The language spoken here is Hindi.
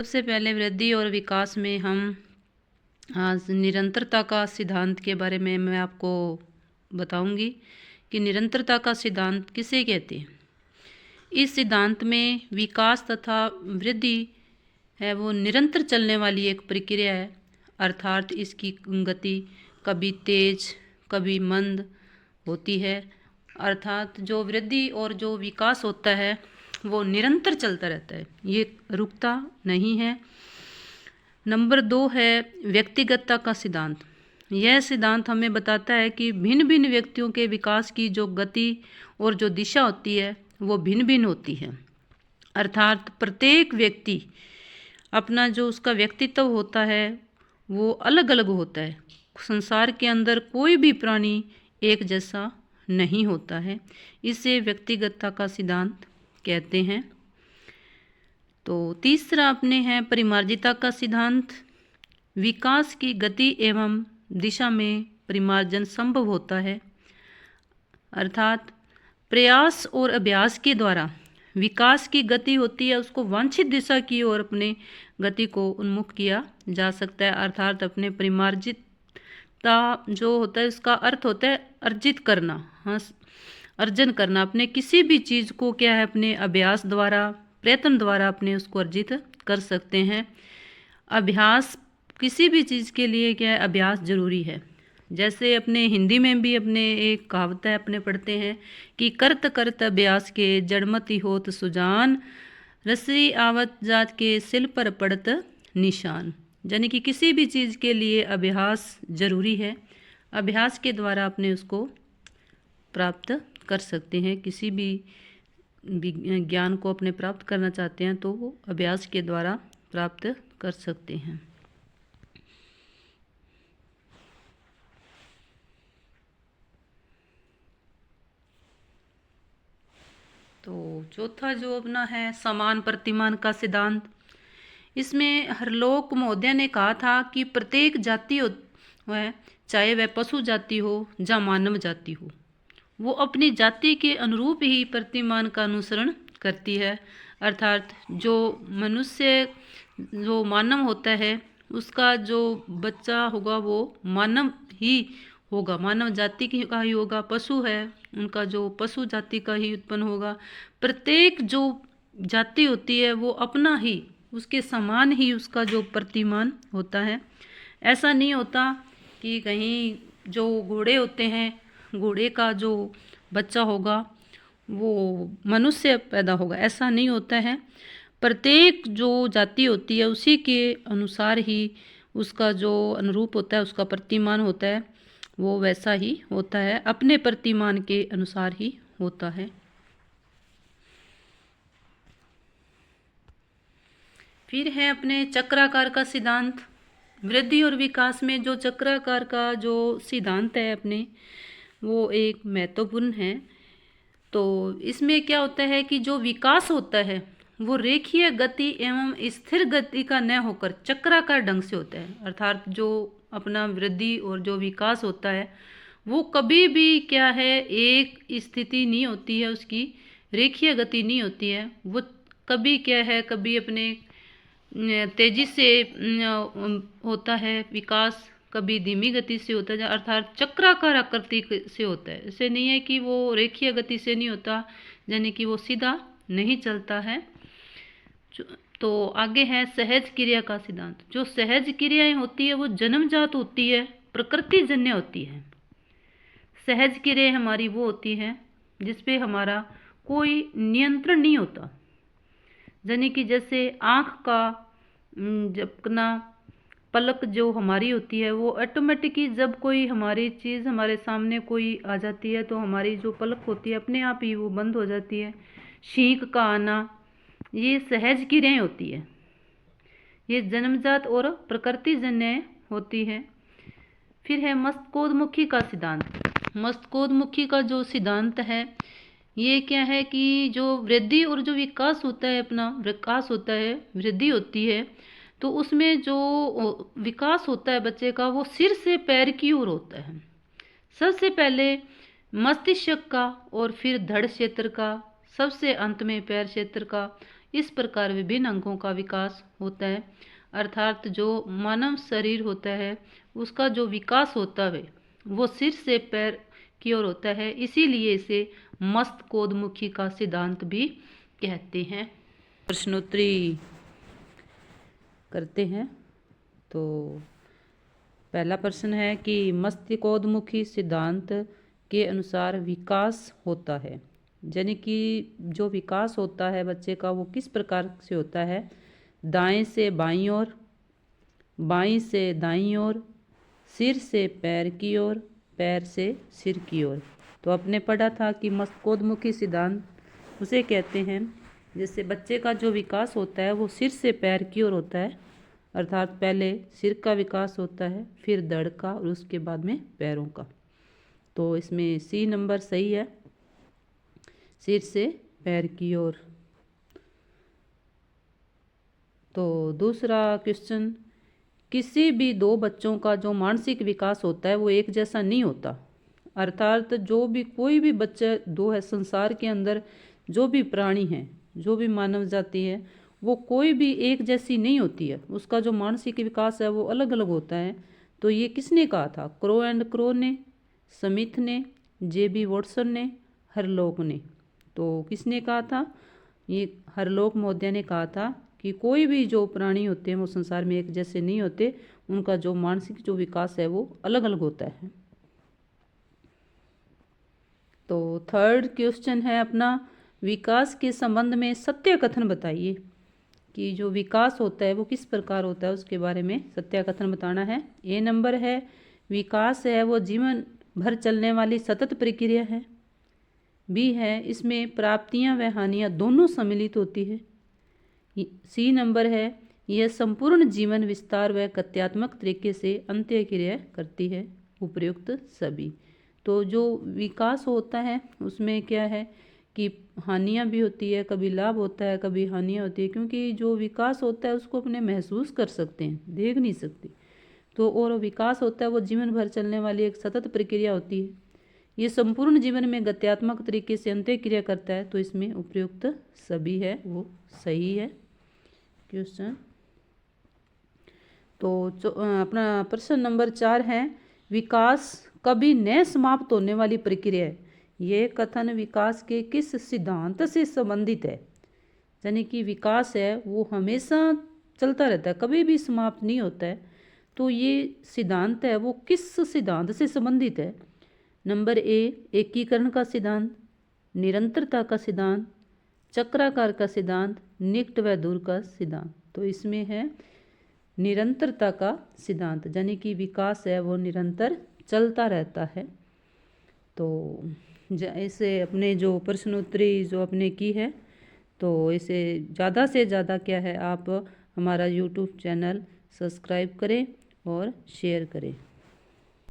सबसे पहले वृद्धि और विकास में हम आज निरंतरता का सिद्धांत के बारे में मैं आपको बताऊंगी कि निरंतरता का सिद्धांत किसे कहते हैं। इस सिद्धांत में विकास तथा वृद्धि है वो निरंतर चलने वाली एक प्रक्रिया है, अर्थात इसकी गति कभी तेज कभी मंद होती है। अर्थात जो वृद्धि और जो विकास होता है वो निरंतर चलता रहता है, ये रुकता नहीं है। नंबर 2 है व्यक्तिगतता का सिद्धांत। यह सिद्धांत हमें बताता है कि भिन्न भिन्न व्यक्तियों के विकास की जो गति और जो दिशा होती है वो भिन्न भिन्न होती है। अर्थात प्रत्येक व्यक्ति अपना जो उसका व्यक्तित्व होता है वो अलग अलग होता है। संसार के अंदर कोई भी प्राणी एक जैसा नहीं होता है, इसे व्यक्तिगतता का सिद्धांत कहते हैं। तो तीसरा अपने है परिमार्जिता का सिद्धांत। विकास की गति एवं दिशा में परिमार्जन संभव होता है, अर्थात प्रयास और अभ्यास के द्वारा विकास की गति होती है उसको वांछित दिशा की ओर अपने गति को उन्मुख किया जा सकता है। अर्थात अपने परिमार्जितता जो होता है उसका अर्थ होता है अर्जित करना, हाँ अर्जन करना। अपने किसी भी चीज़ को क्या है अपने अभ्यास द्वारा प्रयत्न द्वारा अपने उसको अर्जित कर सकते हैं। अभ्यास किसी भी चीज़ के लिए क्या है अभ्यास जरूरी है। जैसे अपने हिंदी में भी अपने एक कहावत है अपने पढ़ते हैं कि करत करत अभ्यास के जड़मति होत सुजान, रसी आवत जात के सिल पर पड़त निशान। यानी कि किसी भी चीज़ के लिए अभ्यास जरूरी है, अभ्यास के द्वारा अपने उसको प्राप्त कर सकते हैं। किसी भी ज्ञान को अपने प्राप्त करना चाहते हैं तो वो अभ्यास के द्वारा प्राप्त कर सकते हैं। तो चौथा जो अपना है समान प्रतिमान का सिद्धांत। इसमें हरलोक महोदय ने कहा था कि प्रत्येक जाति है चाहे वह पशु जाति हो या मानव जाति हो, वो अपनी जाति के अनुरूप ही प्रतिमान का अनुसरण करती है। अर्थात जो मनुष्य जो मानव होता है उसका जो बच्चा होगा वो मानव ही होगा, मानव जाति का ही होगा। पशु है उनका जो पशु जाति का ही उत्पन्न होगा। प्रत्येक जो जाति होती है वो अपना ही उसके समान ही उसका जो प्रतिमान होता है। ऐसा नहीं होता कि कहीं जो घोड़े होते हैं घोड़े का जो बच्चा होगा वो मनुष्य पैदा होगा, ऐसा नहीं होता है। प्रत्येक जो जाति होती है उसी के अनुसार ही उसका जो अनुरूप होता है उसका प्रतिमान होता है वो वैसा ही होता है, अपने प्रतिमान के अनुसार ही होता है। फिर है अपने चक्राकार का सिद्धांत। वृद्धि और विकास में जो चक्राकार का जो सिद्धांत है अपने वो एक महत्वपूर्ण है। तो इसमें क्या होता है कि जो विकास होता है वो रेखीय गति एवं स्थिर गति का न होकर चक्राकार ढंग से होता है। अर्थात जो अपना वृद्धि और जो विकास होता है वो कभी भी क्या है एक स्थिति नहीं होती है, उसकी रेखीय गति नहीं होती है। वो कभी क्या है कभी अपने तेजी से होता है विकास, कभी धीमी गति से होता है, अर्थात चक्राकार आकृति से होता है। ऐसे नहीं है कि वो रेखीय गति से नहीं होता, यानी कि वो सीधा नहीं चलता है। तो आगे है सहज क्रिया का सिद्धांत। जो सहज क्रियाएं होती है वो जन्मजात होती है, प्रकृति जन्य होती है। सहज क्रियाएं हमारी वो होती है जिसपे हमारा कोई नियंत्रण नहीं होता। यानी कि जैसे आँख का झपकना, पलक जो हमारी होती है वो ऑटोमेटिकली जब कोई हमारी चीज़ हमारे सामने कोई आ जाती है तो हमारी जो पलक होती है अपने आप ही वो बंद हो जाती है। छींक का आना ये सहज क्रियाएं होती है, ये जन्मजात और प्रकृतिजन्य होती है। फिर है मस्तकोद्मुखी का सिद्धांत। मस्तकोद्मुखी का जो सिद्धांत है ये क्या है कि जो वृद्धि और जो विकास होता है अपना विकास होता है वृद्धि होती है तो उसमें जो विकास होता है बच्चे का वो सिर से पैर की ओर होता है। सबसे पहले मस्तिष्क का और फिर धड़ क्षेत्र का, सबसे अंत में पैर क्षेत्र का। इस प्रकार विभिन्न अंगों का विकास होता है। अर्थात जो मानव शरीर होता है उसका जो विकास होता है वो सिर से पैर की ओर होता है, इसीलिए इसे मस्तकोद्मुखी का सिद्धांत भी कहते हैं। प्रश्नोत्तरी करते हैं। तो पहला प्रश्न है कि मस्तिष्कोद्मुखी सिद्धांत के अनुसार विकास होता है, यानी कि जो विकास होता है बच्चे का वो किस प्रकार से होता है? दाएं से बाईं ओर, बाईं से दाईं ओर, सिर से पैर की ओर, पैर से सिर की ओर। तो आपने पढ़ा था कि मस्तिष्कोद्मुखी सिद्धांत उसे कहते हैं जिससे बच्चे का जो विकास होता है वो सिर से पैर की ओर होता है, अर्थात पहले सिर का विकास होता है, फिर धड़ का और उसके बाद में पैरों का। तो इसमें सी नंबर सही है, सिर से पैर की ओर। तो दूसरा क्वेश्चन, किसी भी दो बच्चों का जो मानसिक विकास होता है वो एक जैसा नहीं होता, अर्थात जो भी कोई भी बच्चा दो है संसार के अंदर, जो भी प्राणी हैं, जो भी मानव जाति है वो कोई भी एक जैसी नहीं होती है, उसका जो मानसिक विकास है वो अलग अलग होता है। तो ये किसने कहा था? क्रो एंड क्रो ने, स्मिथ ने, जे.बी. वॉटसन ने, हरलोक ने। तो किसने कहा था? ये हरलोक महोदय ने कहा था कि कोई भी जो प्राणी होते हैं वो संसार में एक जैसे नहीं होते, उनका जो मानसिक जो विकास है वो अलग अलग होता है। तो थर्ड क्वेश्चन है अपना, विकास के संबंध में सत्य कथन बताइए कि जो विकास होता है वो किस प्रकार होता है, उसके बारे में सत्य कथन बताना है। ए नंबर है, विकास है वो जीवन भर चलने वाली सतत प्रक्रिया है। बी है, इसमें प्राप्तियां व हानियां दोनों सम्मिलित होती है। सी नंबर है, यह संपूर्ण जीवन विस्तार व कथ्यात्मक तरीके से अंत्य क्रिया करती है। उपयुक्त सभी। तो जो विकास होता है उसमें क्या है कि हानियां भी होती है, कभी लाभ होता है, कभी हानियां होती है, क्योंकि जो विकास होता है उसको अपने महसूस कर सकते हैं, देख नहीं सकते। तो और विकास होता है वो जीवन भर चलने वाली एक सतत प्रक्रिया होती है। ये संपूर्ण जीवन में गत्यात्मक तरीके से अंत्य क्रिया करता है, तो इसमें उपयुक्त सभी है वो सही है क्वेश्चन। तो अपना प्रश्न नंबर 4 है, विकास कभी न समाप्त होने वाली प्रक्रिया है। ये कथन विकास के किस सिद्धांत से संबंधित है? यानी कि विकास है वो हमेशा चलता रहता है, कभी भी समाप्त नहीं होता है। तो ये सिद्धांत है वो किस सिद्धांत से संबंधित है? नंबर ए, एकीकरण का सिद्धांत, निरंतरता का सिद्धांत, चक्राकार का सिद्धांत, निकट व दूर का सिद्धांत। तो इसमें है निरंतरता का सिद्धांत, यानी कि विकास है वो निरंतर चलता रहता है। तो ऐसे अपने जो प्रश्नोत्तरी जो अपने की है, तो इसे ज़्यादा से ज़्यादा क्या है आप हमारा यूट्यूब चैनल सब्सक्राइब करें और शेयर करें।